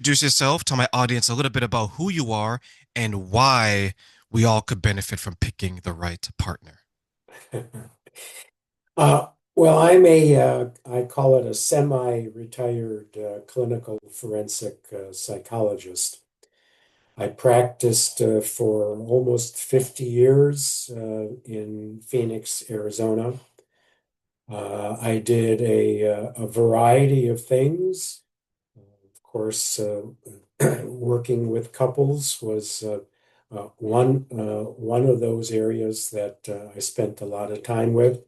introduce yourself, tell my audience a little bit about who you are and why we all could benefit from picking the right partner. Uh, well, I call it a semi-retired clinical forensic psychologist. I practiced for almost 50 years in Phoenix, Arizona. I did a variety of things. Of course, working with couples was one of those areas that I spent a lot of time with.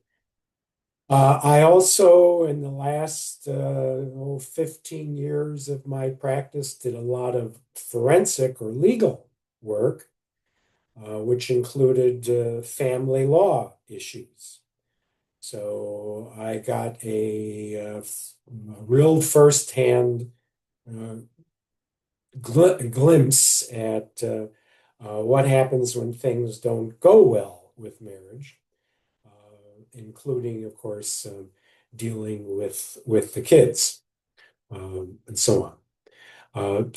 I also, in the last 15 years of my practice, did a lot of forensic or legal work, which included family law issues. So I got a real firsthand uh, glimpse at what happens when things don't go well with marriage, including, of course, dealing with the kids and so on.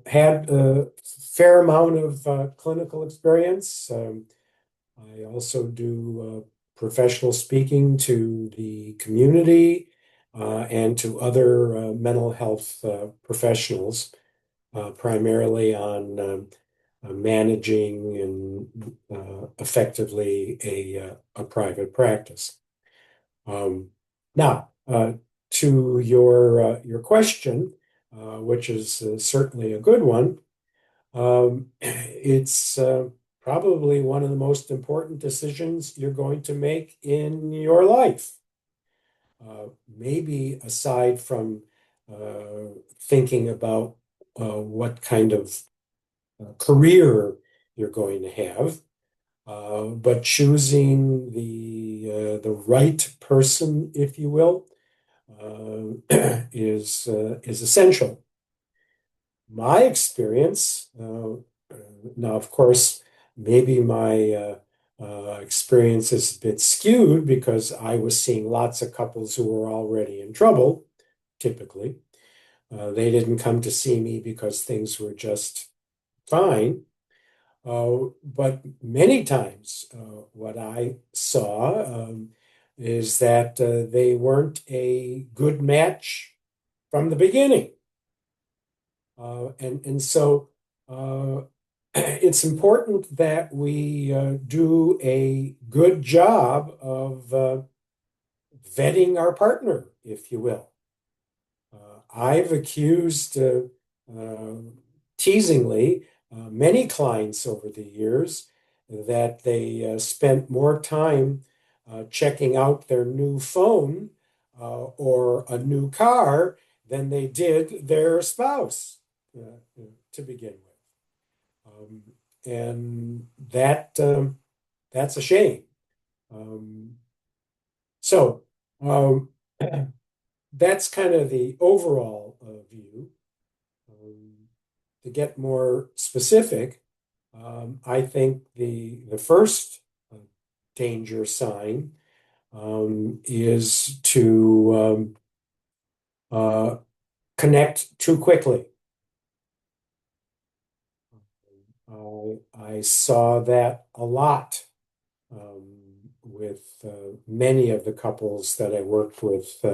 Had a fair amount of clinical experience. I also do professional speaking to the community and to other mental health professionals, primarily on managing and effectively a private practice. Um, Now, to your question, which is certainly a good one, it's probably one of the most important decisions you're going to make in your life. Maybe aside from thinking about what kind of career you're going to have, but choosing the right person, if you will, is essential. My experience, now, of course, maybe my experience is a bit skewed because I was seeing lots of couples who were already in trouble, typically. They didn't come to see me because things were just fine. But many times, what I saw is that they weren't a good match from the beginning. And so it's important that we do a good job of vetting our partner, if you will. I've accused teasingly many clients over the years that they spent more time checking out their new phone or a new car than they did their spouse to begin with. Um, and that's a shame. Um, so um, that's kind of the overall view. Um, to get more specific, I think the first danger sign is to uh, connect too quickly. I saw that a lot with many of the couples that I worked with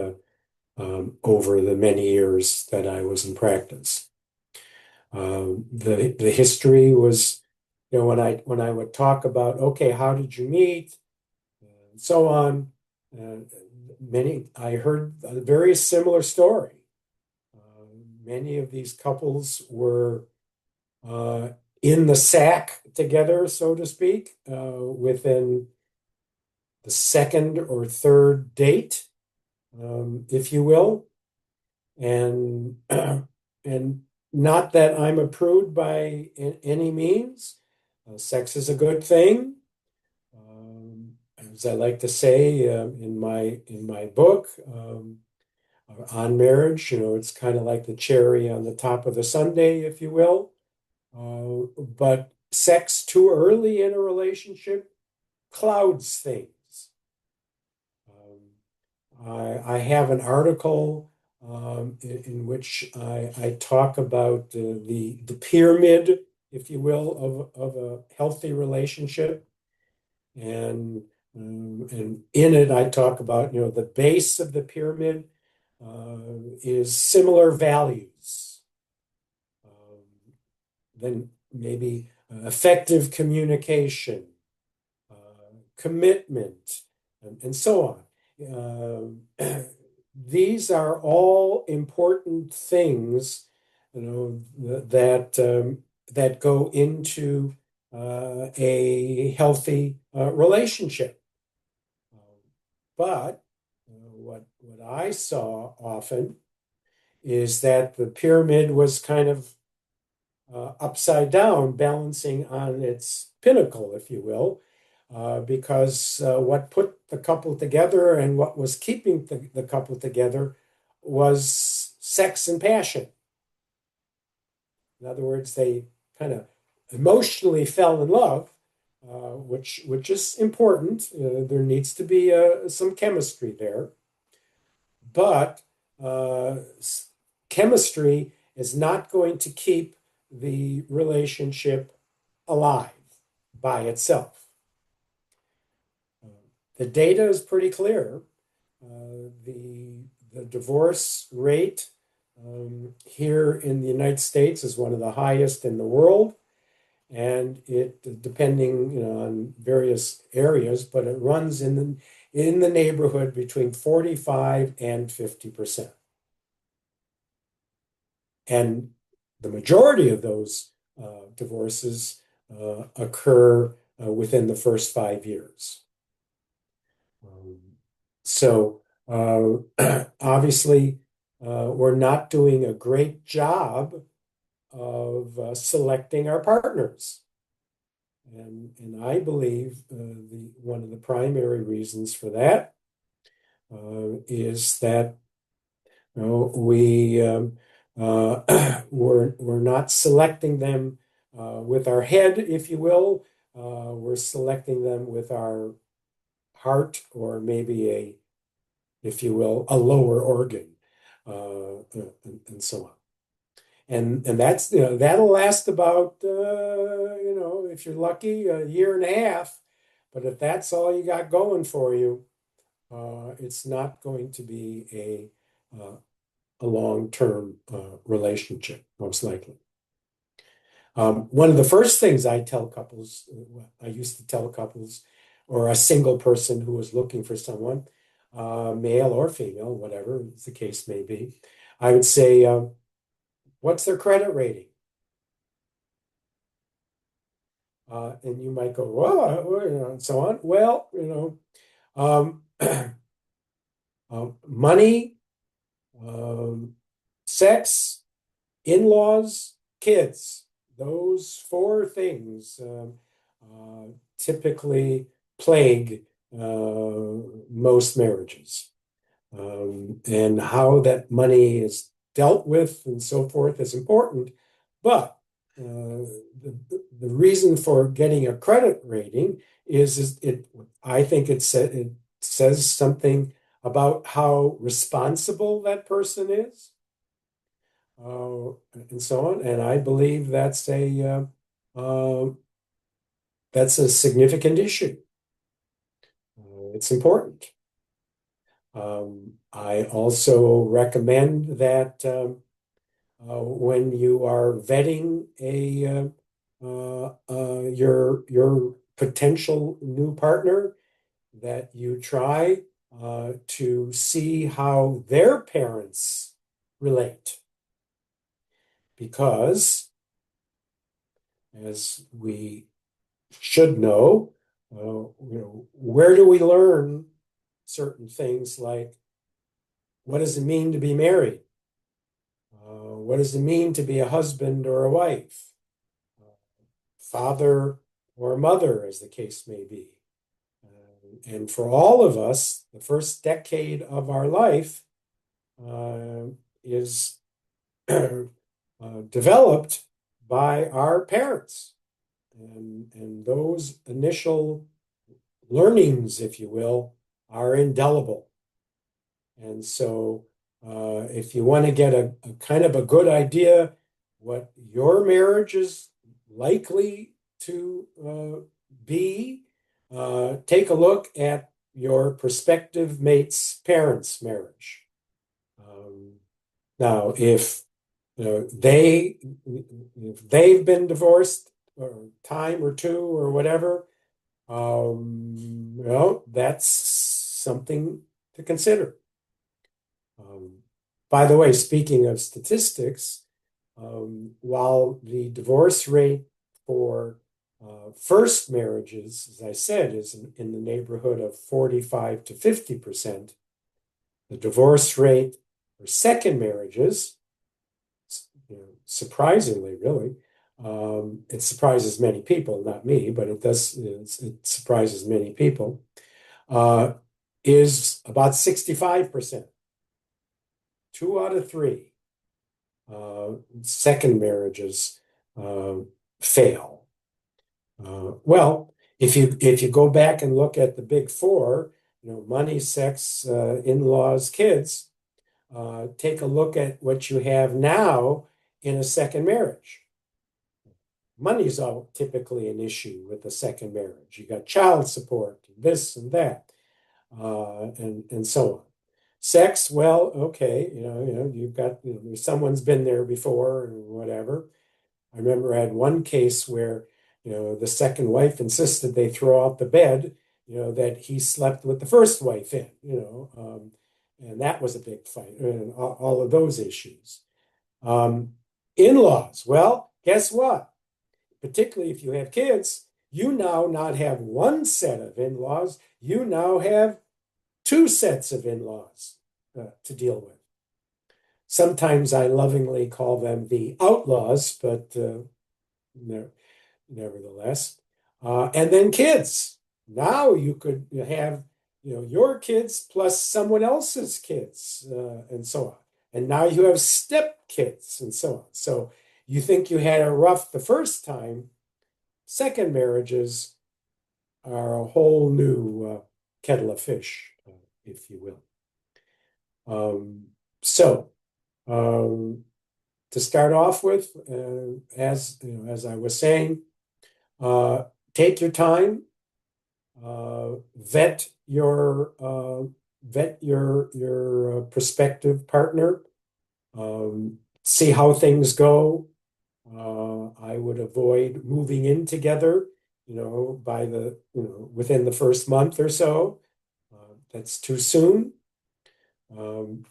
over the many years that I was in practice. The history was, when I would talk about, okay, how did you meet, and so on. Uh, Many I heard a very similar story. Many of these couples were uh, in the sack together, so to speak, within the second or third date, if you will, and and not that I'm a prude by any means. Sex is a good thing. As I like to say in my book on marriage, it's kind of like the cherry on the top of the sundae, if you will. But sex too early in a relationship clouds things. I have an article in which I talk about the pyramid, if you will, of a healthy relationship. And in it, I talk about, the base of the pyramid is similar values. Then maybe effective communication, commitment, and so on. These are all important things, that go into a healthy relationship. But what I saw often is that the pyramid was kind of upside down, balancing on its pinnacle, if you will, because what put the couple together and what was keeping the couple together was sex and passion. In other words, they kind of emotionally fell in love, which is important. There needs to be some chemistry there, but uh, chemistry is not going to keep the relationship alive by itself. Uh, the data is pretty clear. The divorce rate here in the United States is one of the highest in the world, and it depending on various areas, but it runs in the neighborhood between 45 and 50%. And the majority of those divorces occur within the first 5 years. Um, so obviously, we're not doing a great job of selecting our partners. And I believe one of the primary reasons for that is that we're not selecting them with our head, if you will. We're selecting them with our heart, or maybe if you will, a lower organ, and so on. And that's, that'll last about, if you're lucky, a year and a half. But if that's all you got going for you, it's not going to be a long-term relationship, most likely. One of the first things I tell couples, I used to tell couples, or a single person who was looking for someone, male or female, whatever the case may be, I would say, what's their credit rating? And you might go, well, and so on. Well, um, money, um, sex, in-laws, kids. Those four things typically plague most marriages. And how that money is dealt with and so forth is important. But the reason for getting a credit rating is I think it says something about how responsible that person is, and so on. And I believe that's a significant issue. It's important. I also recommend that when you are vetting your potential new partner, that you try to see how their parents relate, because as we should know, where do we learn certain things like what does it mean to be married? What does it mean to be a husband or a wife? Father or mother, as the case may be. And for all of us, the first decade of our life is developed by our parents. And those initial learnings, if you will, are indelible. And so If you want to get a kind of a good idea what your marriage is likely to be, take a look at your prospective mate's parents' marriage. Um, Now, if they've been divorced or time or two or whatever, that's something to consider. Um, by the way, speaking of statistics, while the divorce rate for first marriages, as I said, is in the neighborhood of 45 to 50%, the divorce rate for second marriages, surprisingly, really, it surprises many people, not me, but it surprises many people, uh, is about 65%. Two out of three second marriages uh, fail. Well, if you go back and look at the big four, money, sex, in-laws, kids, take a look at what you have now in a second marriage. Money's all typically an issue with a second marriage. You got child support, this and that, and so on. Sex, well, okay, you've got, someone's been there before or whatever. I remember I had one case where, the second wife insisted they throw out the bed, that he slept with the first wife in, and that was a big fight, and all of those issues. Um, In-laws, well, guess what? Particularly if you have kids, you now not have one set of in-laws, you now have two sets of in-laws to deal with. Sometimes I lovingly call them the outlaws, but nevertheless. And then kids. Now you could have, your kids plus someone else's kids, and so on. And now you have step kids and so on. So you think you had it rough the first time. Second marriages are a whole new kettle of fish, if you will. So to start off with, as I was saying, uh, take your time, uh, vet your prospective partner, see how things go. I would avoid moving in together, by within the first month or so. That's too soon.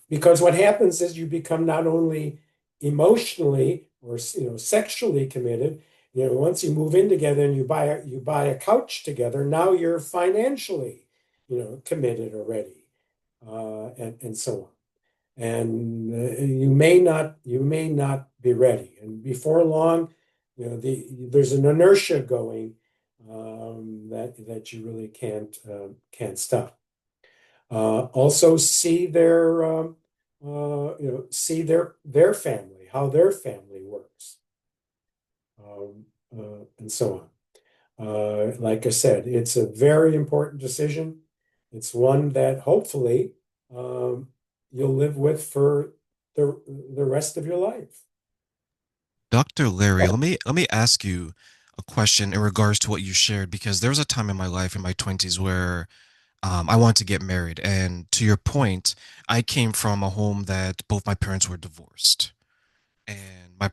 Because what happens is you become not only emotionally or sexually committed. Once you move in together and you buy a couch together, now you're financially committed already, and so on. And you may not be ready. And before long, there's an inertia going, that you really can't stop. Also see their family, how their family works, and so on. Like I said, it's a very important decision. It's one that hopefully you'll live with for the rest of your life. Dr. Larry, let me ask you a question in regards to what you shared, because there was a time in my life in my 20s where I wanted to get married. And to your point, I came from a home that both my parents were divorced. And my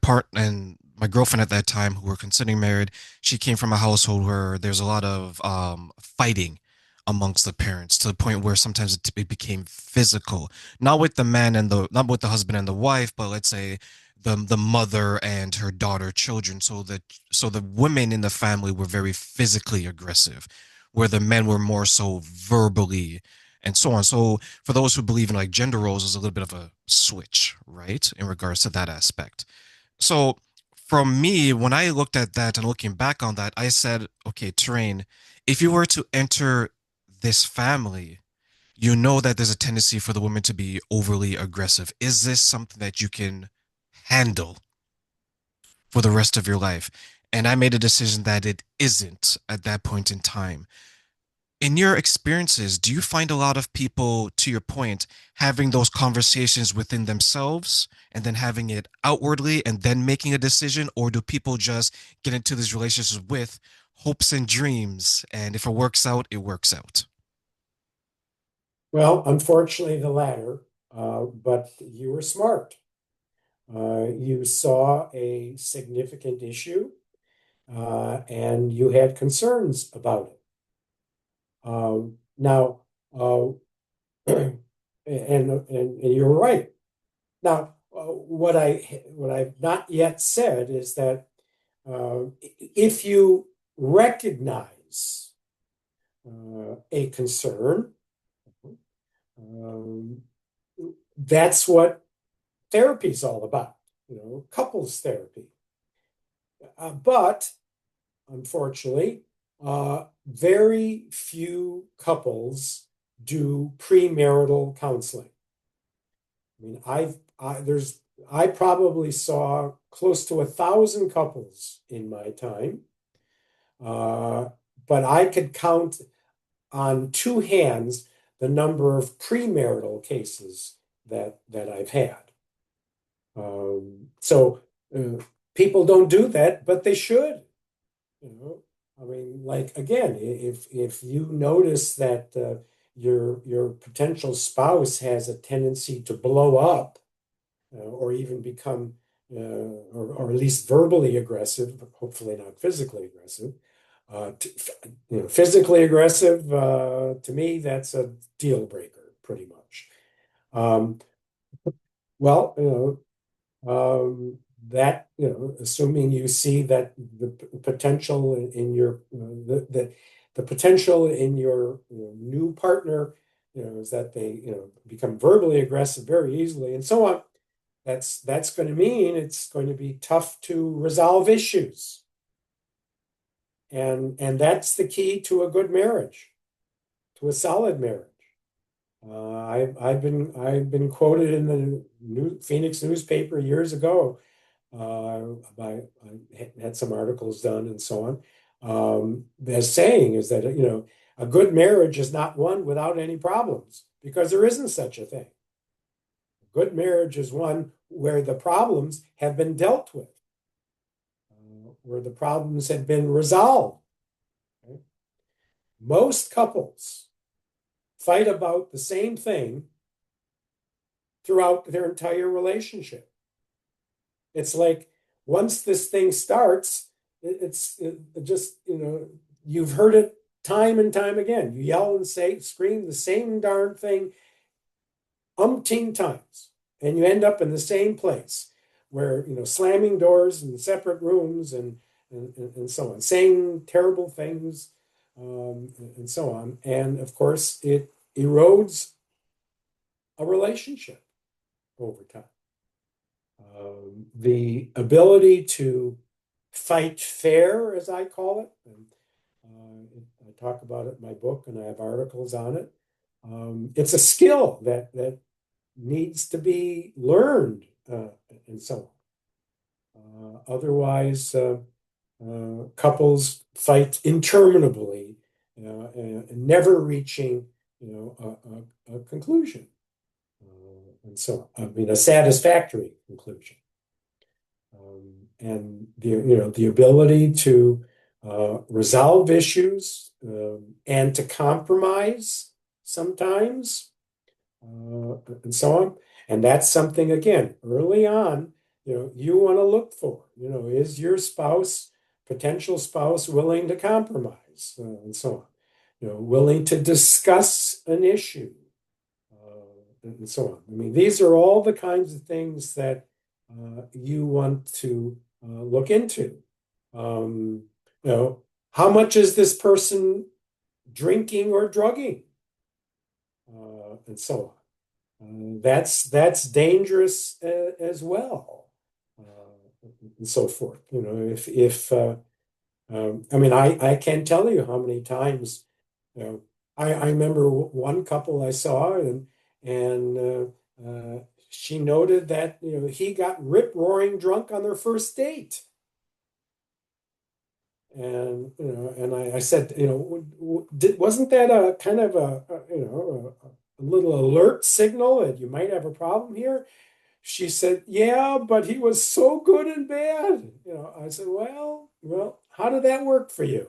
girlfriend at that time, who were considering married, she came from a household where there's a lot of fighting amongst the parents, to the point where sometimes it became physical, not with the husband and the wife, but let's say the mother and her daughter children. So the women in the family were very physically aggressive, where the men were more so verbally and so on. So for those who believe in like gender roles, there's a little bit of a switch, right, in regards to that aspect. So from me, when I looked at that and looking back on that, I said, okay, Terrain, if you were to enter this family, you know that there's a tendency for the woman to be overly aggressive. Is this something that you can handle for the rest of your life? And I made a decision that it isn't at that point in time. In your experiences, do you find a lot of people, to your point, having those conversations within themselves and then having it outwardly and then making a decision? Or do people just get into these relationships with hopes and dreams? And if it works out, it works out. Well, unfortunately, the latter, but you were smart. You saw a significant issue, and you had concerns about it. Now, and you're right. Now, what I've not yet said is that if you recognize a concern, um, that's what therapy is all about, couples therapy. But unfortunately, very few couples do premarital counseling. I mean, I probably saw close to 1,000 couples in my time, uh, but I could count on two hands the number of premarital cases that I've had. So people don't do that, but they should. You know, I mean, like again, if you notice that your potential spouse has a tendency to blow up or even become or at least verbally aggressive, hopefully not physically aggressive. To, physically aggressive to me, that's a deal breaker, pretty much. Um, well, that assuming you see that the potential in your the potential in your new partner, is that they become verbally aggressive very easily and so on. That's going to mean it's going to be tough to resolve issues, and that's the key to a good marriage, to a solid marriage. I've been quoted in the New Phoenix newspaper years ago. I had some articles done and so on. As saying is that a good marriage is not one without any problems because there isn't such a thing. A good marriage is one where the problems have been dealt with, where the problems have been resolved. Right? Most couples fight about the same thing throughout their entire relationship. It's like once this thing starts, it just, you've heard it time and time again. You yell and say, scream the same darn thing umpteen times, and you end up in the same place where, slamming doors in separate rooms and so on, saying terrible things, and so on. And of course, it erodes a relationship over time. The ability to fight fair, as I call it, and I talk about it in my book, and I have articles on it. It's a skill that needs to be learned, and so on. Otherwise, couples fight interminably, and never reaching, a conclusion, and so on. I mean, a satisfactory conclusion. And the ability to resolve issues, and to compromise sometimes, and so on. And that's something again early on, you want to look for. Is your potential spouse, willing to compromise, and so on. Willing to discuss an issue, and so on. I mean, these are all the kinds of things that you want to look into. Um, how much is this person drinking or drugging, and so on. That's dangerous as well, and so forth. If I mean, I can't tell you how many times, I remember one couple I saw, and she noted that he got rip roaring drunk on their first date, And I said, wasn't that a kind of a little alert signal that you might have a problem here? She said, "Yeah, but he was so good and bad." I said, "Well, how did that work for you?"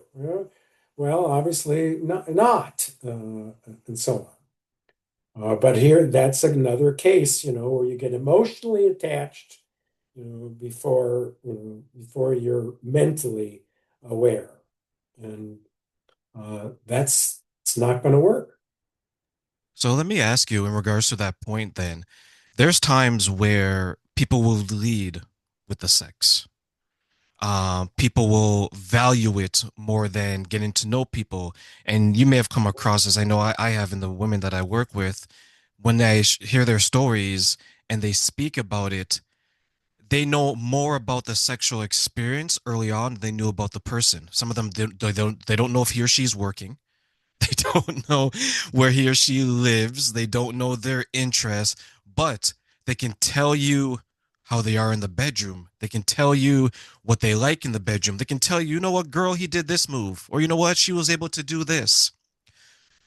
Well, obviously not, and so on. But here, that's another case, where you get emotionally attached, before you're mentally aware, and that's it's not going to work. So let me ask you in regards to that point then, there's times where people will lead with the sex. People will value it more than getting to know people. And you may have come across, as I know I have in the women that I work with, when I hear their stories and they speak about it, they know more about the sexual experience early on than they knew about the person. Some of them they don't know if he or she's working. They don't know where he or she lives. They don't know their interests, but they can tell you how they are in the bedroom. They can tell you what they like in the bedroom. They can tell you, you know what, girl, he did this move, or you know what, she was able to do this.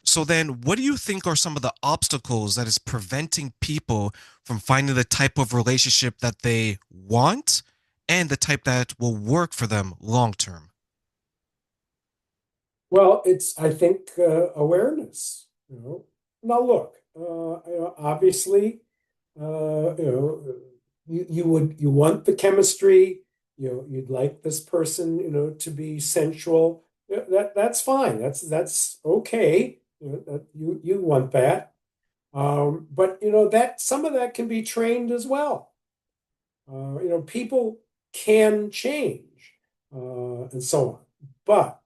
So then, what do you think are some of the obstacles that is preventing people from finding the type of relationship that they want and the type that will work for them long term? Well, it's, I think, awareness. Now look, obviously, you want the chemistry. You'd like this person, to be sensual. Yeah, that's fine. That's okay. You want that. But that some of that can be trained as well. People can change, and so on. But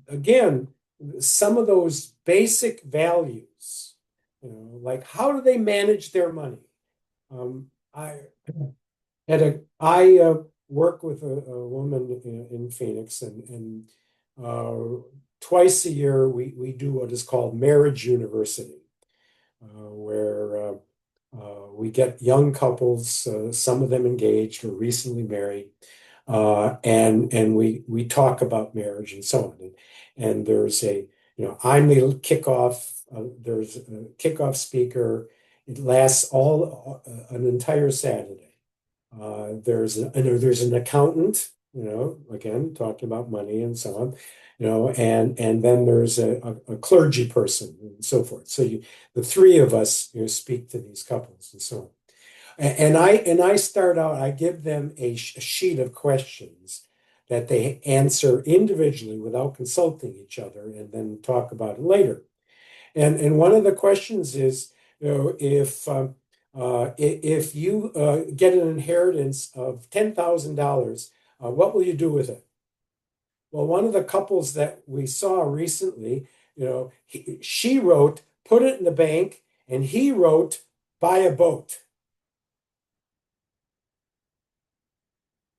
again, some of those basic values, like how do they manage their money? I work with a woman in Phoenix, and twice a year we do what is called Marriage University, where we get young couples, some of them engaged or recently married, and we talk about marriage and so on. And there's I'm the kickoff. There's a kickoff speaker. It lasts all an entire Saturday. There's an accountant, again talking about money and so on, and then there's a clergy person and so forth. So the three of us, speak to these couples and so on. And I start out. I give them a sheet of questions that they answer individually without consulting each other, and then talk about it later. And one of the questions is, if you get an inheritance of $10,000, what will you do with it? Well, one of the couples that we saw recently, she wrote, put it in the bank, and he wrote, buy a boat.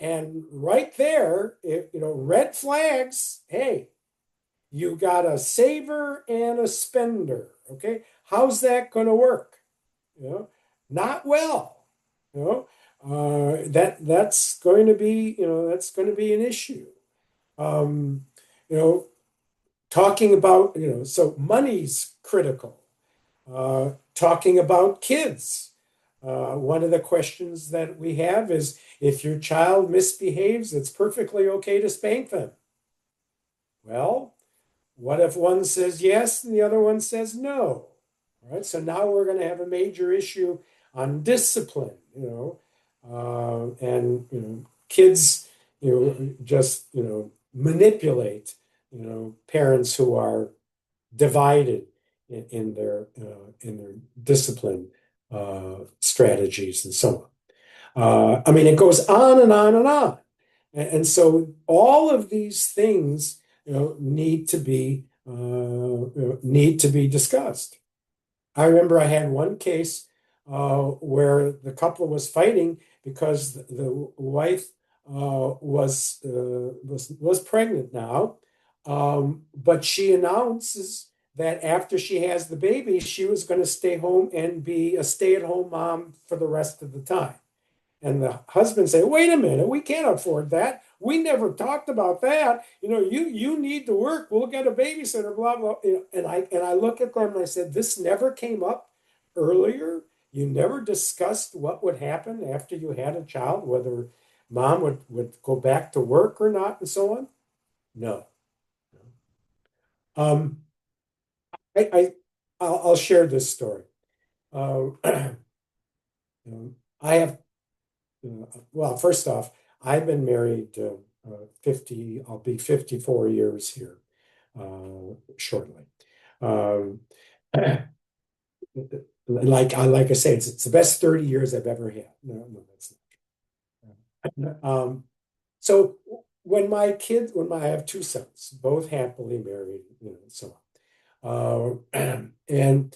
And right there, red flags. Hey, you got a saver and a spender. Okay, how's that going to work? You know, not well. You know, that's going to be an issue. Um, you know, talking about so money's critical. Talking about kids. One of the questions that we have is, if your child misbehaves, it's perfectly okay to spank them. Well, what if one says yes and the other one says no? All right, so now we're going to have a major issue on discipline, and kids, just manipulate, parents who are divided in their discipline strategies and so on. I mean, it goes on and on and on. And so all of these things, need to be discussed. I remember I had one case where the couple was fighting because the wife was pregnant now, but she announces that after she has the baby, she was going to stay home and be a stay-at-home mom for the rest of the time. And the husband say, wait a minute, we can't afford that. We never talked about that. You need to work. We'll get a babysitter, blah, blah. And I look at them and I said, this never came up earlier. You never discussed what would happen after you had a child, whether mom would go back to work or not, and so on. No. Um, I, I I'll share this story. Uh, I have well, first off, I've been married 50, I'll be 54 years here shortly. Um, like I say, it's the best 30 years I've ever had. No, no, that's not. So when I have two sons, both happily married, and so on. And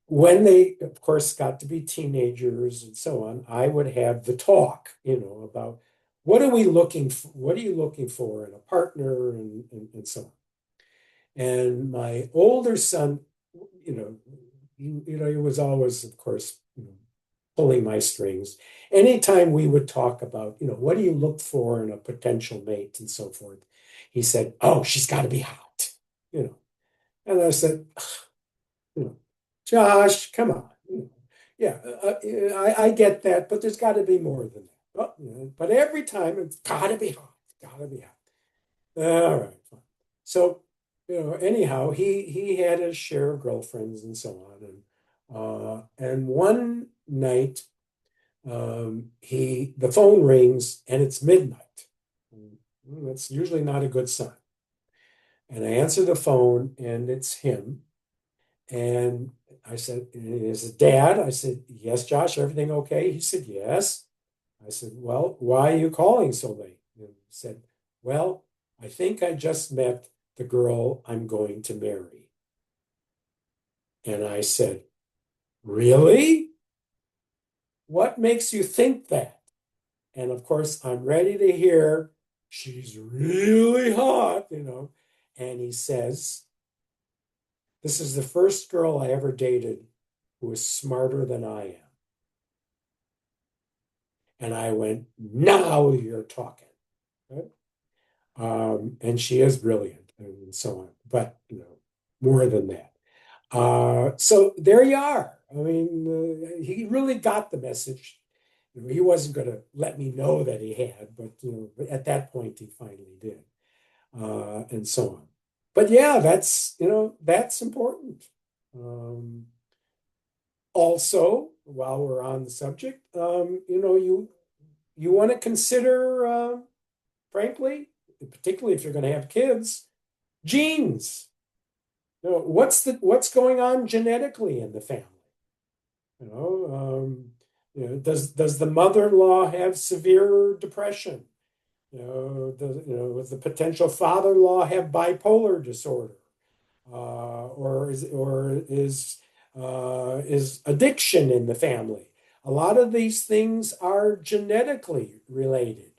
when they, of course, got to be teenagers and so on, I would have the talk, about what are you looking for in a partner and so on. And my older son, he was always, of course, pulling my strings. Anytime we would talk about, what do you look for in a potential mate and so forth, he said, "Oh, she's got to be hot," you know. And I said, you know, Josh, come on. Yeah, I get that, but there's got to be more than that. But every time it's got to be hot. It's got to be hot. All right, fine. So, anyhow, he had his share of girlfriends and so on, and one night, the phone rings and it's midnight. That's usually not a good sign. And I answer the phone and it's him. And I said, "Is it Dad?" I said, "Yes, Josh, everything okay?" He said, "Yes." I said, "Well, why are you calling so late?" And he said, "Well, I think I just met the girl I'm going to marry." And I said, "Really? What makes you think that?" And of course, I'm ready to hear she's really hot. And he says, "This is the first girl I ever dated who is smarter than I am." And I went, "Now you're talking." Right? And she is brilliant and so on, but more than that. So there you are. I mean, he really got the message. He wasn't going to let me know that he had, but at that point he finally did, and so on. But yeah, that's important. Um, Also, while we're on the subject, you want to consider, frankly, particularly if you're going to have kids, genes. What's going on genetically in the family? You know, does the mother-in-law have severe depression? Does the potential father-in-law have bipolar disorder? Or is addiction in the family? A lot of these things are genetically related,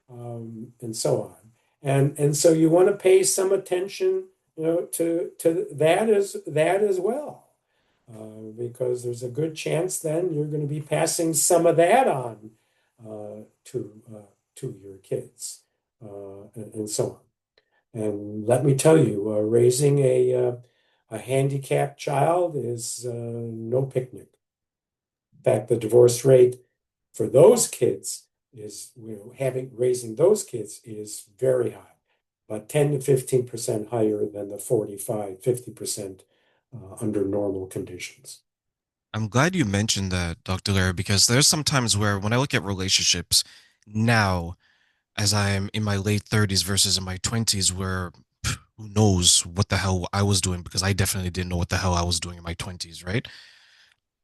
and so on. And so you want to pay some attention, to that as well, because there's a good chance then you're going to be passing some of that on, to your kids, and so on. And let me tell you, raising a handicapped child is no picnic. In fact, the divorce rate for those kids is, having raising those kids is very high, about 10 to 15% higher than the 45, 50% under normal conditions. I'm glad you mentioned that, Dr. Lara, because there's some times where when I look at relationships now, as I'm in my late 30s versus in my 20s, where who knows what the hell I was doing because I definitely didn't know what the hell I was doing in my 20s, right?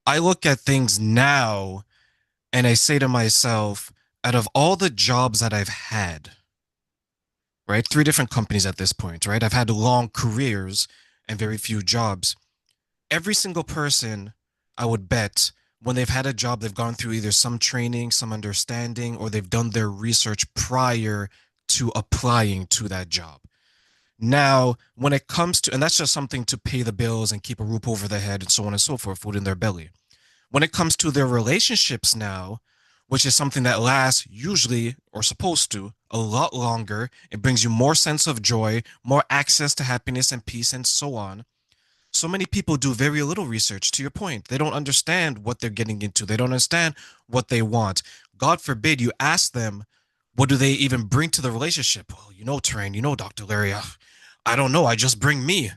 I look at things now and I say to myself, out of all the jobs that I've had, right? Three different companies at this point, right? I've had long careers and very few jobs. Every single person, I would bet, when they've had a job, they've gone through either some training, some understanding, or they've done their research prior to applying to that job. Now, when it comes to, and that's just something to pay the bills and keep a roof over their head and so on and so forth, food in their belly. When it comes to their relationships now, which is something that lasts usually or supposed to a lot longer. It brings you more sense of joy, more access to happiness and peace, and so on. So many people do very little research, to your point. They don't understand what they're getting into, they don't understand what they want. God forbid you ask them, what do they even bring to the relationship? Well, Terrain, Dr. Larry, I don't know. I just bring me.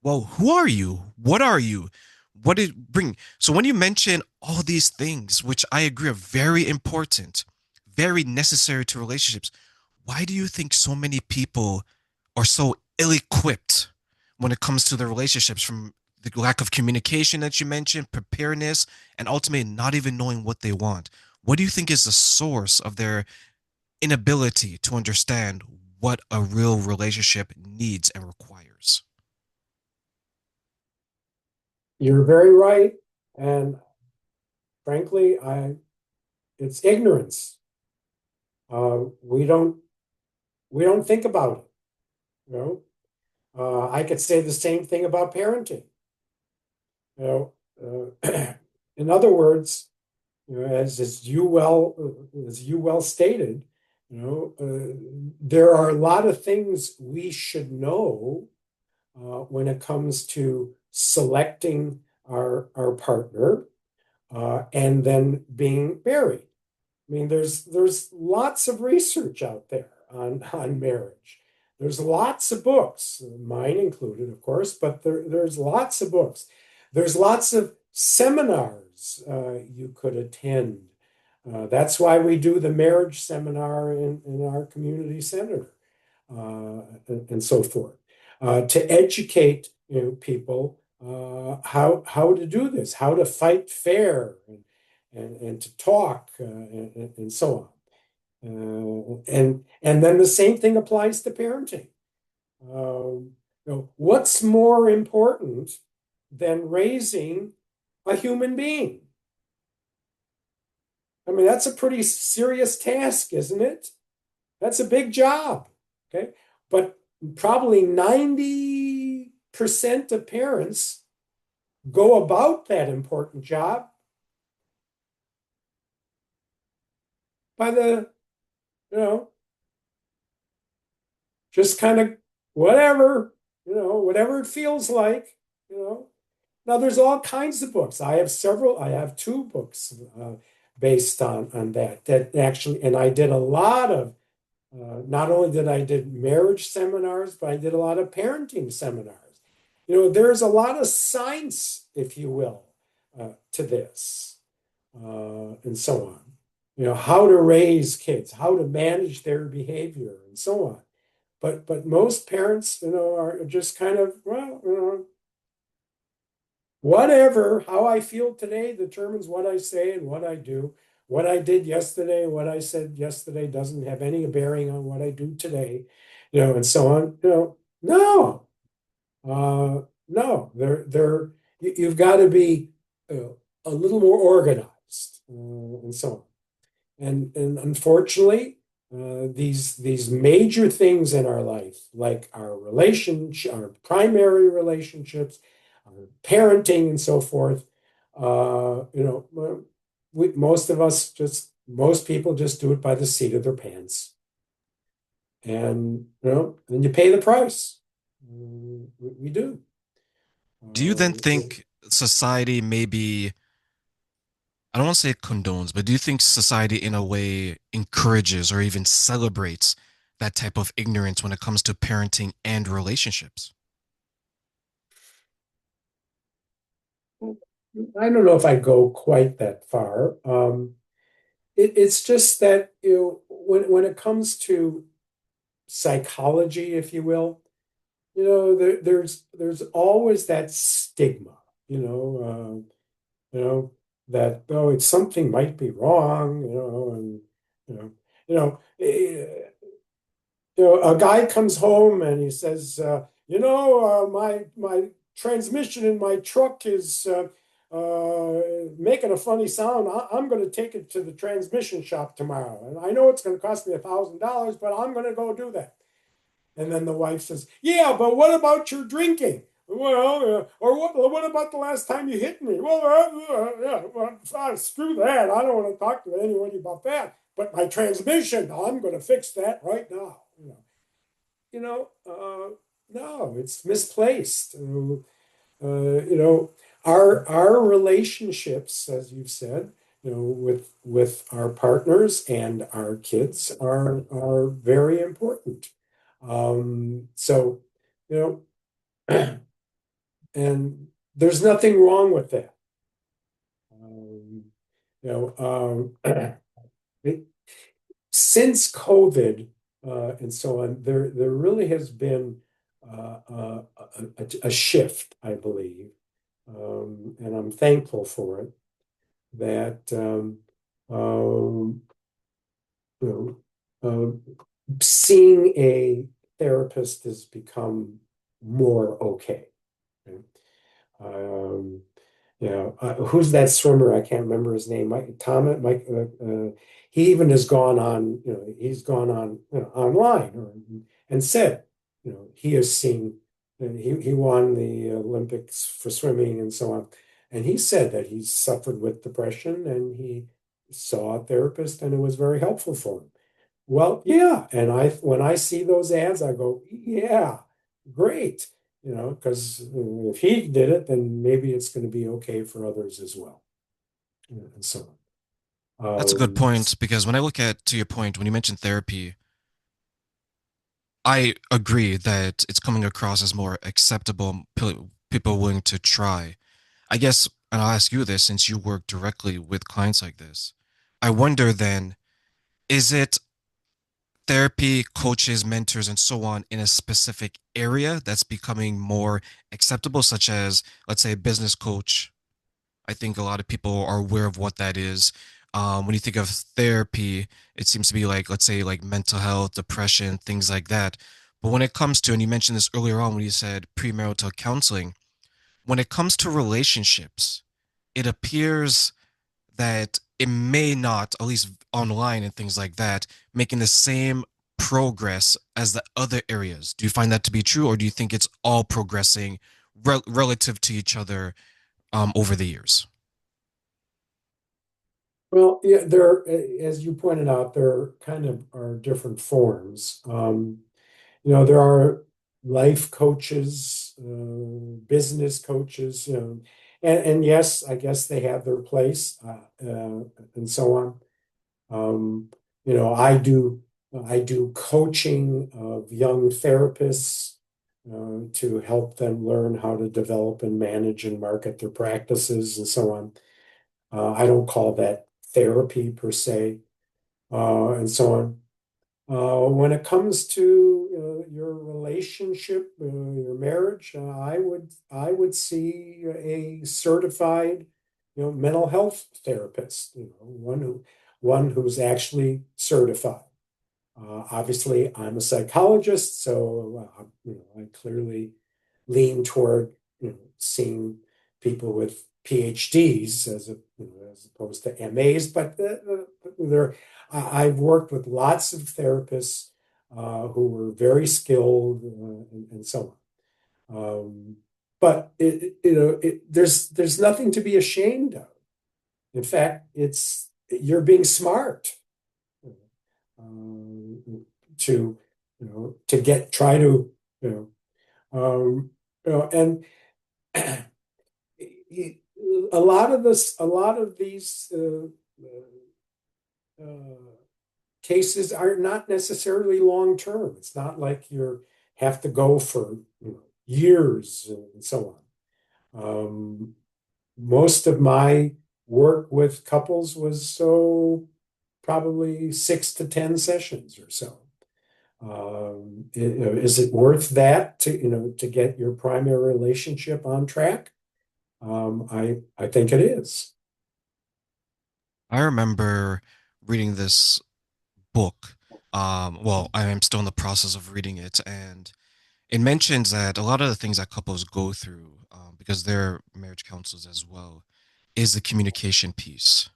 Well, who are you? What are you? What did bring? So when you mention all these things, which I agree are very important, very necessary to relationships, why do you think so many people are so ill-equipped when it comes to their relationships, from the lack of communication that you mentioned, preparedness, and ultimately not even knowing what they want? What do you think is the source of their inability to understand what a real relationship needs and requires? You're very right. And frankly, it's ignorance. We don't think about it, you know. I could say the same thing about parenting. You in other words, as you well stated, there are a lot of things we should know when it comes to selecting our partner and then being married. I mean, there's lots of research out there on marriage. There's lots of books, mine included, of course, but there's lots of books. There's lots of seminars you could attend. That's why we do the marriage seminar in our community center and so forth, to educate people how to do this, how to fight fair, and to talk and so on. And then the same thing applies to parenting. What's more important than raising a human being? I mean, that's a pretty serious task, isn't it? That's a big job. Okay. But probably 90% of parents go about that important job by you know, just kind of whatever, whatever it feels like, you know. Now there's all kinds of books. I have two books based on that actually, and I did a lot of not only did I did marriage seminars, but I did a lot of parenting seminars. There's a lot of science, if you will, to this, and so on. How to raise kids, how to manage their behavior, and so on. But most parents, are just kind of, well, whatever. How I feel today determines what I say and what I do. What I did yesterday, what I said yesterday doesn't have any bearing on what I do today, and so on. No, no, you've got to be a little more organized, and so on. And unfortunately, these major things in our life, like our relationship, our primary relationships, our parenting, and so forth, most people just do it by the seat of their pants, and and you pay the price. We do. Do you then Uh, think society maybe, I don't want to say condones, but do you think society in a way encourages or even celebrates that type of ignorance when it comes to parenting and relationships? I don't know if I go quite that far. It's just that when it comes to psychology, if you will, there's always that stigma, you know, that it's something might be wrong, and you know, you know, eh, a guy comes home and he says, my transmission in my truck is making a funny sound. I'm going to take it to the transmission shop tomorrow, and I know it's going to cost me $1,000, but I'm going to go do that. And then the wife says, "Yeah, but what about your drinking?" Well, or what about the last time you hit me? Well, yeah, well, screw that. I don't want to talk to anybody about that. But my transmission, I'm going to fix that right now. You know, no, it's misplaced. You know, our relationships, as you've said, with our partners and our kids are very important. So, you know, and there's nothing wrong with that. Um, you it, since COVID and so on, there really has been a shift, I believe, and I'm thankful for it. That um, you seeing a therapist has become more okay. Right? Um, who's that swimmer? I can't remember his name. Mike Thomas. Mike. He even has gone on. He's gone on online and said, he has seen. He won the Olympics for swimming and so on, and he said that he suffered with depression and he saw a therapist and it was very helpful for him. Well, yeah, and I when I see those ads, I go, yeah, great, because if he did it, then maybe it's going to be okay for others as well, and so on. That's a good point because when I look at, to your point, when you mentioned therapy, I agree that it's coming across as more acceptable, people willing to try. I guess, and I'll ask you this since you work directly with clients like this. I wonder then, is it therapy, coaches, mentors, and so on in a specific area that's becoming more acceptable, such as, let's say, a business coach? I think a lot of people are aware of what that is. When you think of therapy, it seems to be like, let's say, like mental health, depression, things like that. But when it comes to, and you mentioned this earlier on when you said premarital counseling, when it comes to relationships, it appears that it may not, at least online and things like that, making the same progress as the other areas. Do you find that to be true, or do you think it's all progressing relative to each other over the years? Well, yeah, there, as you pointed out, there kind of are different forms. There are life coaches, business coaches, and yes, I guess they have their place, and so on. Um, I do coaching of young therapists to help them learn how to develop and manage and market their practices and so on. I don't call that therapy per se, and so on. When it comes to your relationship, your marriage, I would see a certified, mental health therapist, one who's actually certified. Obviously, I'm a psychologist, so I clearly lean toward seeing people with PhDs as opposed to MAs. But there, I've worked with lots of therapists who were very skilled and so on. But there's nothing to be ashamed of. In fact, you're being smart to to get try to and a lot of these cases are not necessarily long term. It's not like you have to go for years and so on. Most of my work with couples was probably 6 to 10 sessions or so. Is it worth that to get your primary relationship on track? I think it is. I remember reading this book. Well, I am still in the process of reading it, and it mentions that a lot of the things that couples go through, because they're marriage counselors as well, is the communication piece.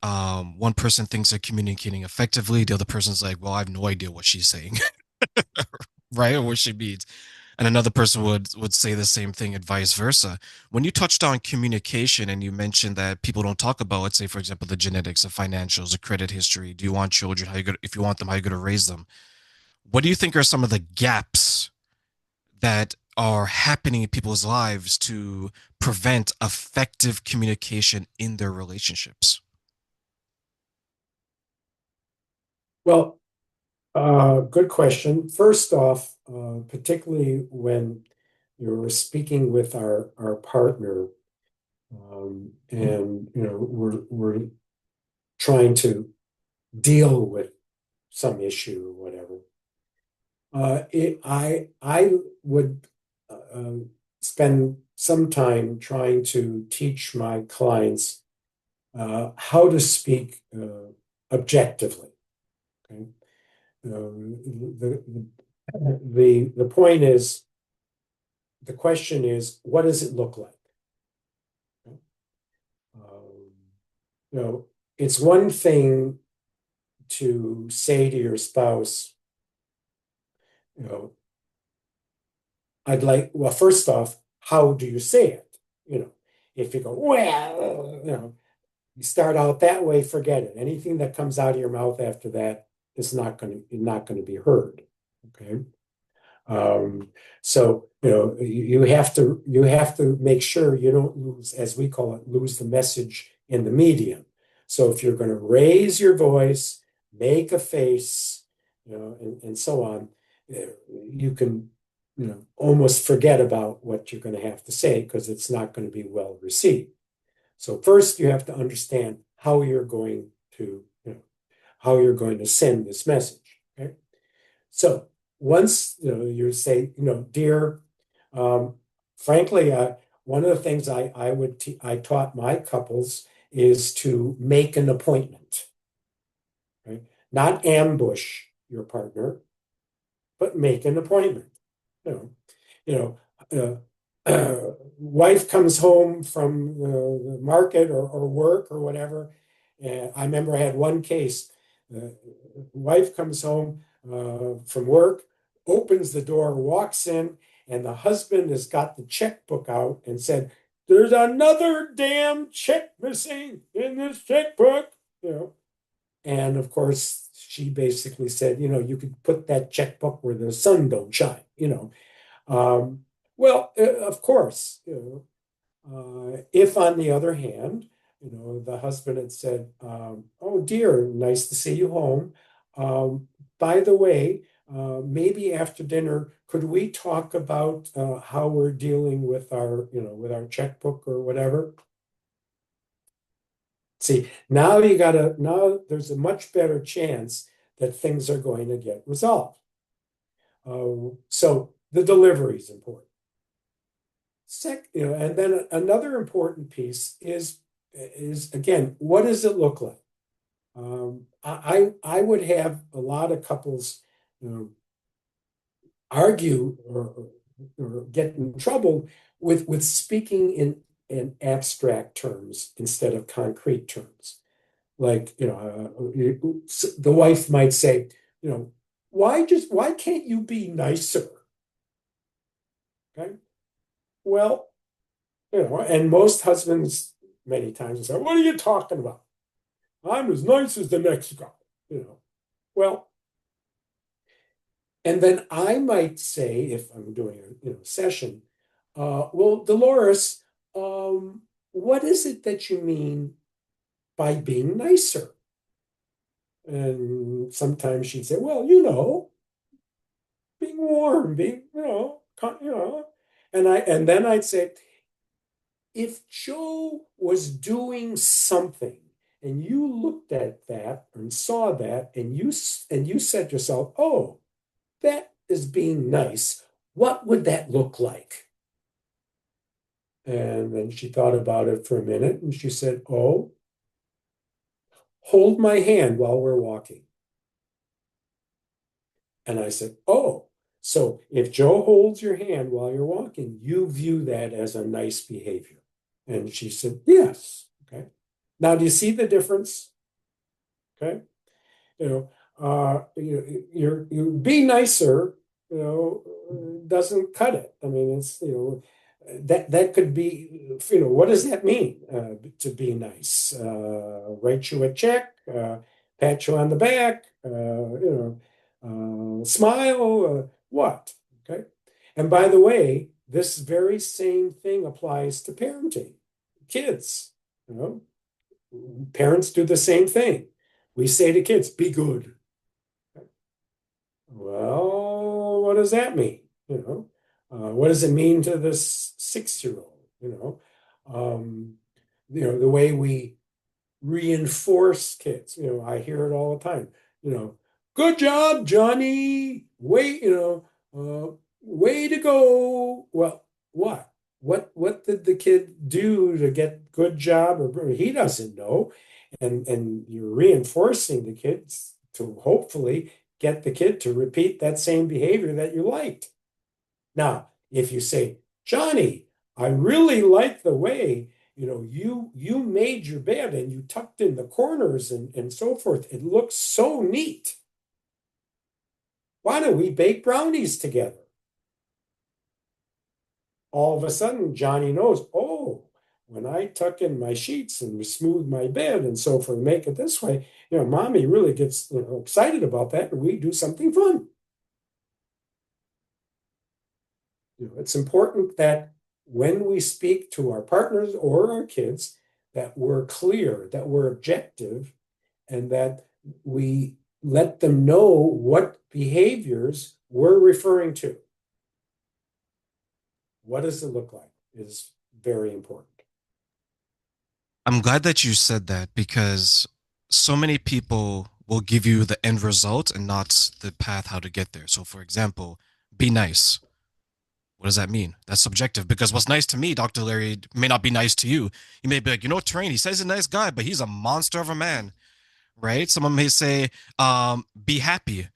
One person thinks they're communicating effectively, the other person's like, well, I have no idea what she's saying, right? Or what she means. And another person would say the same thing and vice versa. When you touched on communication and you mentioned that people don't talk about, let's say, for example, the genetics, the financials, the credit history. Do you want children? How you go, if you want them, how you going to raise them? What do you think are some of the gaps that are happening in people's lives to prevent effective communication in their relationships? Well, good question. First off, particularly when you're speaking with our partner, and we're trying to deal with some issue or whatever. I would spend some time trying to teach my clients how to speak objectively. Okay? The point is, the question is, what does it look like? Okay? Um, you know, it's one thing to say to your spouse, you know, I'd like, well, first off, how do you say it? You know, if you go, well, you start out that way, forget it. Anything that comes out of your mouth after that is not going to be heard. Okay. Um, so you have to make sure you don't lose, as we call it, lose the message in the medium. So if you're going to raise your voice, make a face, and so on, you can almost forget about what you're going to have to say because it's not going to be well received. So first you have to understand how you're going to send this message. Okay. So once you say, dear, um, frankly, one of the things I taught my couples is to make an appointment, right? Not ambush your partner, but make an appointment. You know, wife comes home from the market or work or whatever. And I remember I had one case. Wife comes home from work, opens the door, walks in, and the husband has got the checkbook out and said, "There's another damn check missing in this checkbook." You know, and of course, she basically said, you could put that checkbook where the sun don't shine. Um, well, of course, if on the other hand, the husband had said, "Oh dear, nice to see you home. By the way, maybe after dinner, could we talk about how we're dealing with our checkbook or whatever?" See, now there's a much better chance that things are going to get resolved. So the delivery is important. And then another important piece is again, what does it look like? I would have a lot of couples, argue or get in trouble with speaking in abstract terms instead of concrete terms. Like, the wife might say, you know, why can't you be nicer? Okay. Well, and most husbands many times will say, "What are you talking about? I'm as nice as the next guy." You know. Well, and then I might say, if I'm doing a session, well, Dolores, what is it that you mean by being nicer? And sometimes she'd say, "Well, being warm, being, and then I'd say, if Joe was doing something and you looked at that and saw that and you said to yourself, "Oh, that is being nice. What would that look like?" And then she thought about it for a minute and she said, "Oh, hold my hand while we're walking." And I said, "Oh, so if Joe holds your hand while you're walking, you view that as a nice behavior." And she said, "Yes." Okay. Now, do you see the difference? Okay. You be nicer. doesn't cut it. I mean, it's, that could be, what does that mean, to be nice? Write you a check, pat you on the back, smile, what? Okay. And by the way, this very same thing applies to parenting. Kids, you know, parents do the same thing. We say to kids, be good. Well, what does that mean? What does it mean to this 6-year-old? The way we reinforce kids. I hear it all the time. You know, good job, Johnny. Way to go. Well, what? What did the kid do to get good job? Or he doesn't know, and you're reinforcing the kids to hopefully get the kid to repeat that same behavior that you liked. Now, if you say, Johnny, I really like the way you made your bed and you tucked in the corners and so forth. It looks so neat. Why don't we bake brownies together? All of a sudden, Johnny knows, oh, when I tuck in my sheets and smooth my bed and so forth, make it this way, mommy really gets excited about that and we do something fun. It's important that when we speak to our partners or our kids, that we're clear, that we're objective, and that we let them know what behaviors we're referring to. What does it look like is very important. I'm glad that you said that because so many people will give you the end result and not the path how to get there. So, for example, be nice. What does that mean? That's subjective because what's nice to me, Dr. Larry, may not be nice to you. You may be like, Train, he says he's a nice guy, but he's a monster of a man, right? Someone may say, be happy.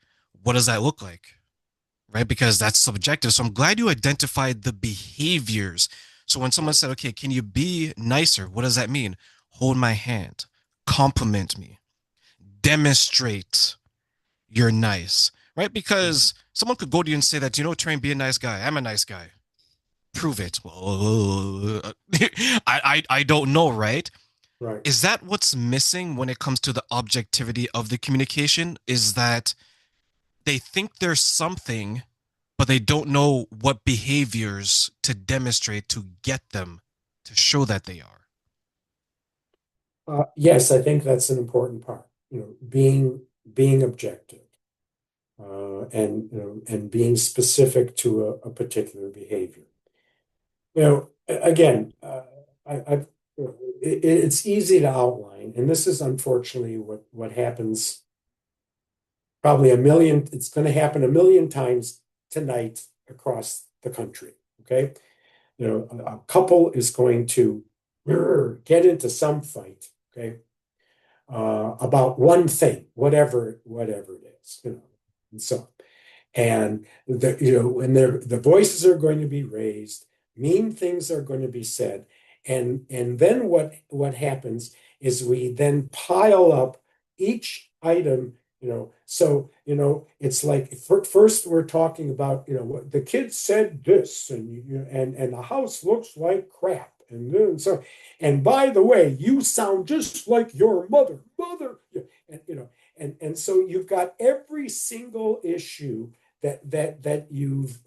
What does that look like? Right? Because that's subjective. So I'm glad you identified the behaviors. So when someone said, okay, can you be nicer? What does that mean? Hold my hand, compliment me, demonstrate you're nice, right? Mhm. Because someone could go to you and say that, Train, be a nice guy. I'm a nice guy. Prove it. Well, I don't know, right? Right. Is that what's missing when it comes to the objectivity of the communication? Is that they think there's something, but they don't know what behaviors to demonstrate to get them to show that they are. Yes, I think that's an important part. Being objective, and being specific to a particular behavior. Again, it's easy to outline, and this is unfortunately what happens probably a million. It's going to happen a million times tonight across the country. Okay, a couple is going to get into some fight. Okay, about one thing, whatever it is, and so and the voices are going to be raised, mean things are going to be said, and then what happens is we then pile up each item. So it's like first we're talking about what the kids said this, and the house looks like crap, and then so, and by the way, you sound just like your mother, and so you've got every single issue that you've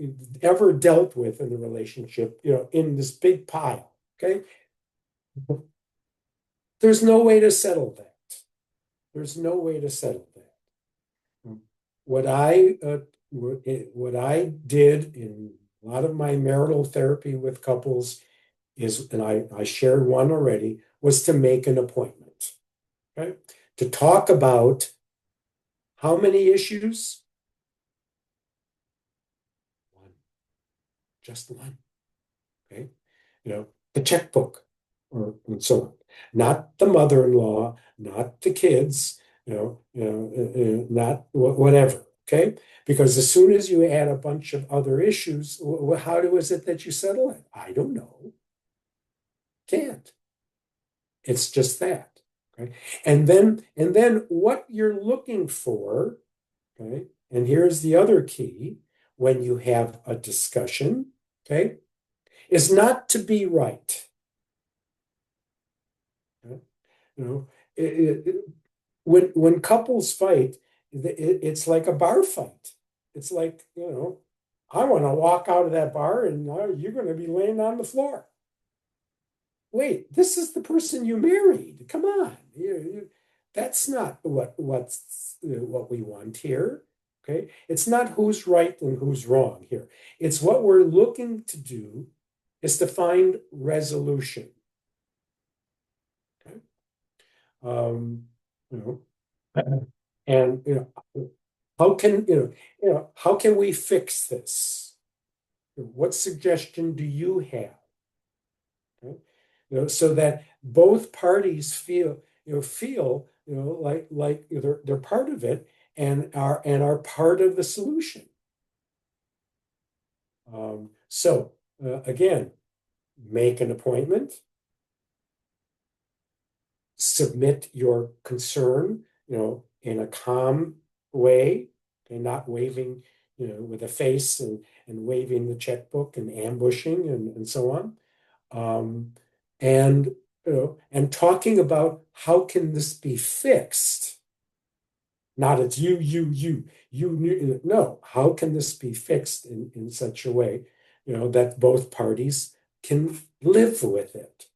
ever dealt with in the relationship, in this big pile. Okay, there's no way to settle that. There's no way to settle that. What I did in a lot of my marital therapy with couples is, and I shared one already, was to make an appointment. Okay, to talk about how many issues? One, just one. Okay, the checkbook, and so on. Not the mother-in-law, not the kids, not whatever. Okay, because as soon as you add a bunch of other issues, how is it that you settle it? I don't know. Can't. It's just that. Okay, and then what you're looking for. Okay, and here's the other key. when you have a discussion, okay, is not to be right. Okay? You know, when couples fight, it's like a bar fight. It's like, I want to walk out of that bar and you're going to be laying on the floor. Wait, this is the person you married. Come on. That's not what we want here. Okay? It's not who's right and who's wrong here. It's what we're looking to do is to find resolution. Okay? You and how can how can we fix this? What suggestion do you have? Okay? So that both parties feel like they're part of it and are part of the solution. Again, make an appointment, submit your concern, in a calm way, and not waving, with a face and waving the checkbook and ambushing and so on. Um, and and talking about how can this be fixed? Not it's you. No, how can this be fixed in such a way, that both parties can live with it?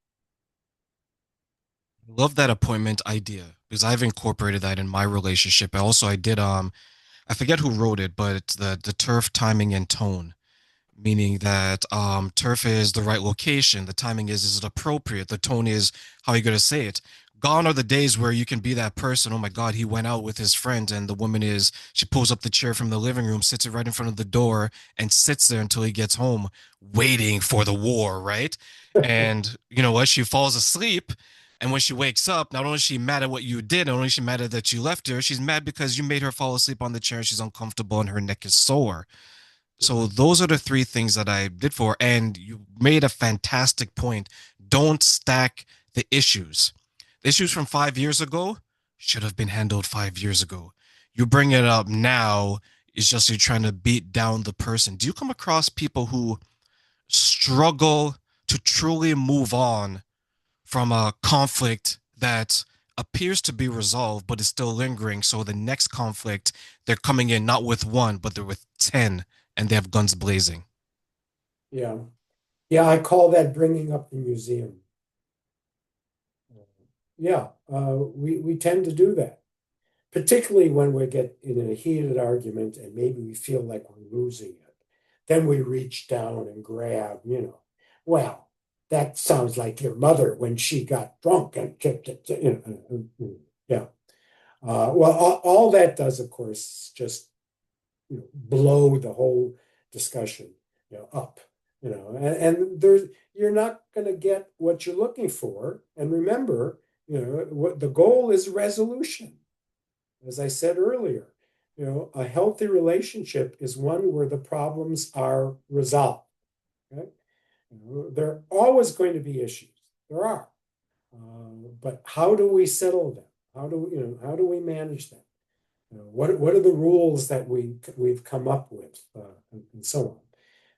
Love that appointment idea because I've incorporated that in my relationship. I did I forget who wrote it, but it's the turf timing and tone, meaning that turf is the right location, the timing is it appropriate, the tone is how you gonna say it. Gone are the days where you can be that person. Oh my God, he went out with his friend, and the woman is she pulls up the chair from the living room, sits it right in front of the door, and sits there until he gets home, waiting for the war, right? And you know what? She falls asleep. And when she wakes up, not only is she mad at what you did, not only is she mad at that you left her, she's mad because you made her fall asleep on the chair and she's uncomfortable and her neck is sore. So those are the three things that I did for. And you made a fantastic point. Don't stack the issues. The issues from 5 years ago should have been handled 5 years ago. You bring it up now, it's just you're trying to beat down the person. Do you come across people who struggle to truly move on from a conflict that appears to be resolved but is still lingering? So the next conflict, they're coming in not with one, but they're with 10 and they have guns blazing. Yeah. Yeah, I call that bringing up the museum. Yeah, we tend to do that, particularly when we get in a heated argument and maybe we feel like we're losing it. Then we reach down and grab, well, that sounds like your mother when she got drunk and yeah. Well, all that does, of course, is just blow the whole discussion, up, and there's you're not going to get what you're looking for. And remember, what the goal is resolution. As I said earlier, a healthy relationship is one where the problems are resolved. Okay? There are always going to be issues. There are. But how do we settle them? How do we manage them? What are the rules that we've come up with, and so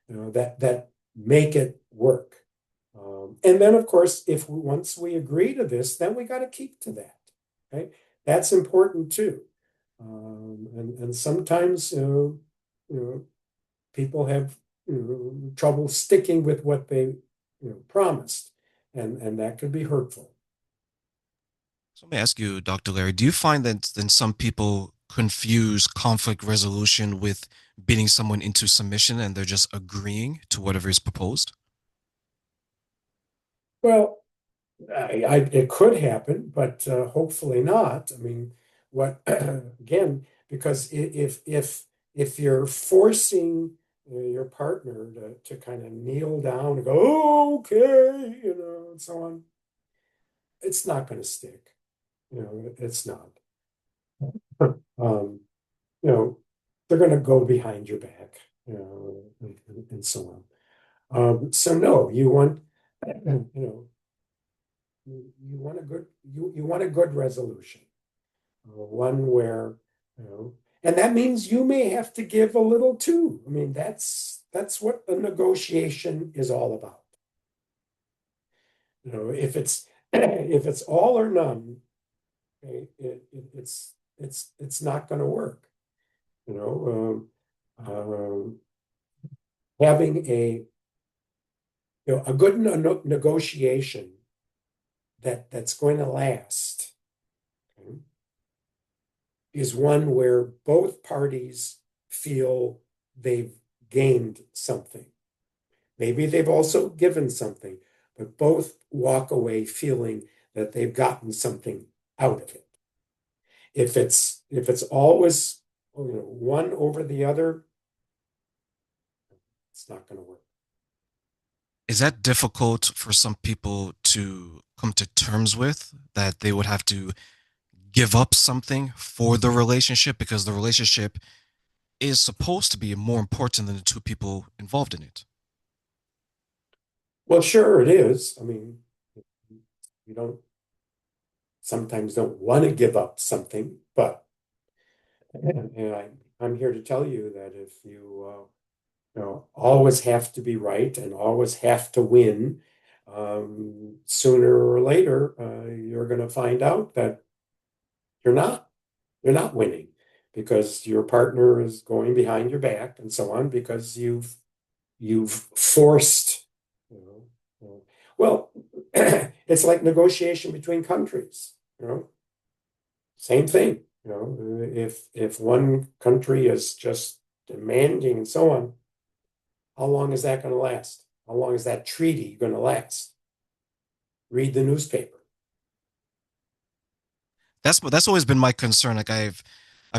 on, that make it work. And then, of course, if once we agree to this, then we got to keep to that. Okay, that's important too. And sometimes, people have trouble sticking with what they promised, and that could be hurtful. So let me ask you, Dr. Larry, do you find that then some people confuse conflict resolution with beating someone into submission and they're just agreeing to whatever is proposed? Well, it could happen, but hopefully not. I mean, what again? Because if you're forcing your partner to kind of kneel down and go, "Oh, okay," and so on, it's not going to stick. It's not. Um, you know, they're going to go behind your back, and so on. So no, you want a good resolution, one where And that means you may have to give a little too. I mean, that's what a negotiation is all about. If it's if it's all or none, okay, it's not going to work. You know, having a good negotiation that's going to last, okay, is one where both parties feel they've gained something. Maybe they've also given something, but both walk away feeling that they've gotten something out of it. If it's always one over the other, it's not going to work. Is that difficult for some people to come to terms with, that they would have to give up something for the relationship because the relationship is supposed to be more important than the two people involved in it? Well, sure it is. I mean, you don't sometimes don't want to give up something, but and I'm here to tell you that if always have to be right and always have to win, sooner or later, you're going to find out that you're not. You're not winning because your partner is going behind your back and so on because you've forced, you well, it's like negotiation between countries, same thing. If one country is just demanding and so on, how long is that going to last? How long is that treaty going to last? Read the newspaper. That's always been my concern. Like I've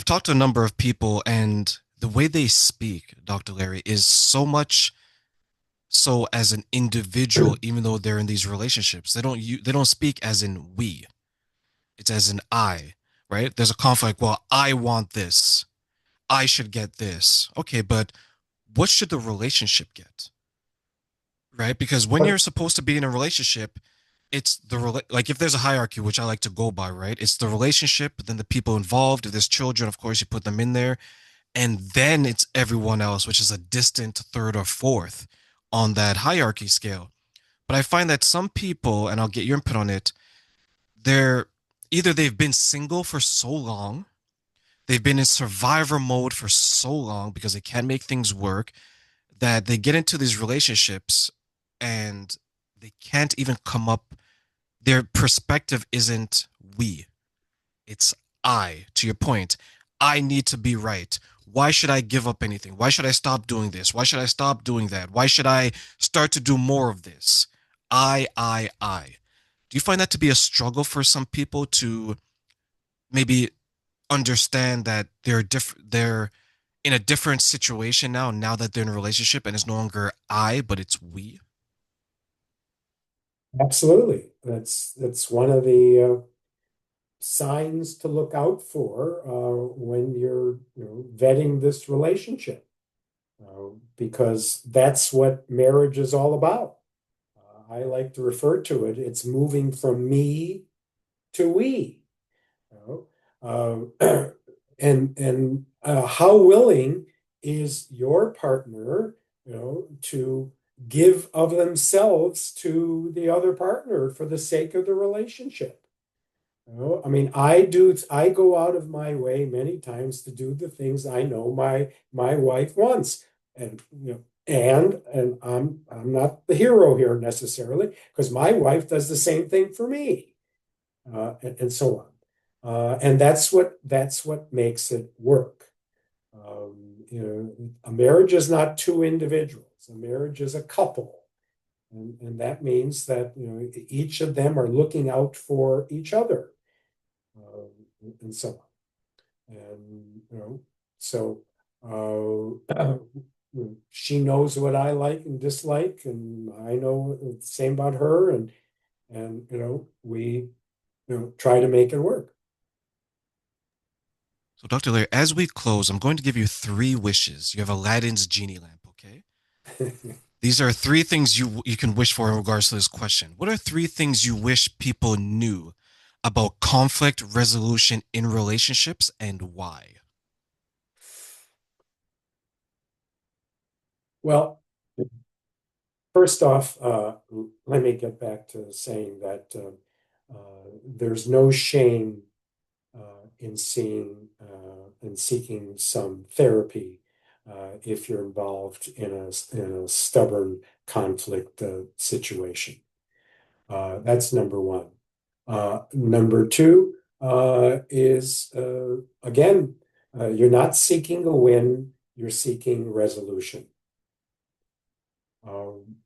talked to a number of people, and the way they speak, Dr. Larry, is so much so as an individual, even though they're in these relationships. They don't speak as in we. It's as in I, right? There's a conflict. Well, I want this. I should get this. Okay, but what should the relationship get? Right? Because when you're But supposed to be in a relationship, it's like if there's a hierarchy, which I like to go by, right? It's the relationship, then the people involved. If there's children, of course, you put them in there, and then it's everyone else, which is a distant third or fourth on that hierarchy scale. But I find that some people, and I'll get your input on it, they're either they've been single for so long, they've been in survivor mode for so long because they can't make things work, that they get into these relationships and they can't even come up. Their perspective isn't we, it's I. To your point, I need to be right. Why should I give up anything? Why should I stop doing this? Why should I stop doing that? Why should I start to do more of this? I. Do you find that to be a struggle for some people to maybe understand that they're in a different situation now that they're in a relationship, and it's no longer I, but it's we? absolutely, that's one of the signs to look out for when you're vetting this relationship, because that's what marriage is all about. I like to refer to it, it's moving from me to we. And how willing is your partner, to give of themselves to the other partner for the sake of the relationship? I mean, I go out of my way many times to do the things I know my wife wants. And and I'm not the hero here necessarily, because my wife does the same thing for me, and so on. And that's what makes it work. A marriage is not two individuals. A marriage is a couple. And that means that each of them are looking out for each other, and so on. And so she knows what I like and dislike, and I know the same about her, and we try to make it work. So, Dr. Larry, as we close, I'm going to give you three wishes. You have Aladdin's genie lamp, okay? These are three things you can wish for in regards to this question. What are three things you wish people knew about conflict resolution in relationships, and why? Well, first off, let me get back to saying that there's no shame in seeking some therapy if you're involved in a stubborn conflict situation. That's number one. Number two is again, you're not seeking a win, you're seeking resolution. Um,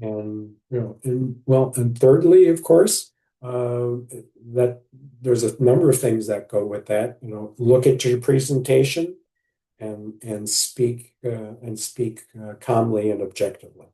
and thirdly, of course, uh, that there's a number of things that go with that. Look at your presentation and speak calmly and objectively.